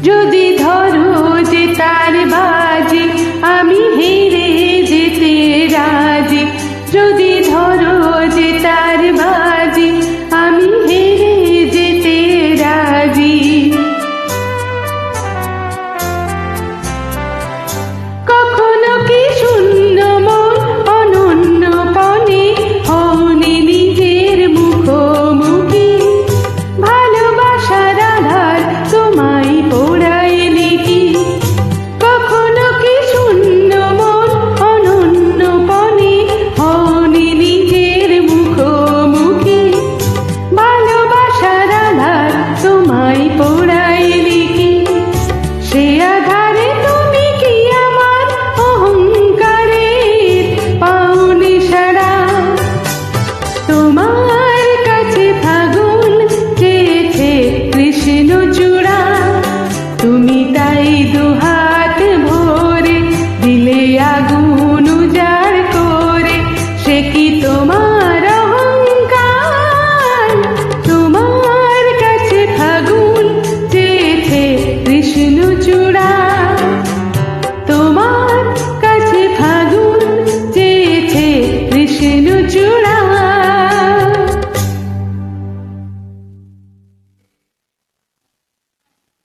যদি ধরো যে তার বাজি আমি হেরে যেতে রাজি, যদি ধরো যে তার বাজি আমি হেরে যেতে রাজি। কখনো কি শূন্য মন অনন্য পণে হওনি নিজের মুখোমুখি, ভালোবাসার আধার তোমায় পোড়ায়নি কি? কখনো কি শূন্য মন অনন্য পণে হওনি নিজের মুখোমুখি, ভালোবাসার আধার তোমায় পোড়ায়নি কি? সে আধারে তুমি কি আমার অহংকারের পাওনি সারা? তোমার কাছে ফাগুন চেয়েছে কৃষ্ণ চূড়া, তুমি তাই দুহাত ভরে দিলে আগুন উজাড় করে। সে কি তোমার অহংকার? তোমার কাছে ফাগুন চেয়েছে কৃষ্ণ চূড়া।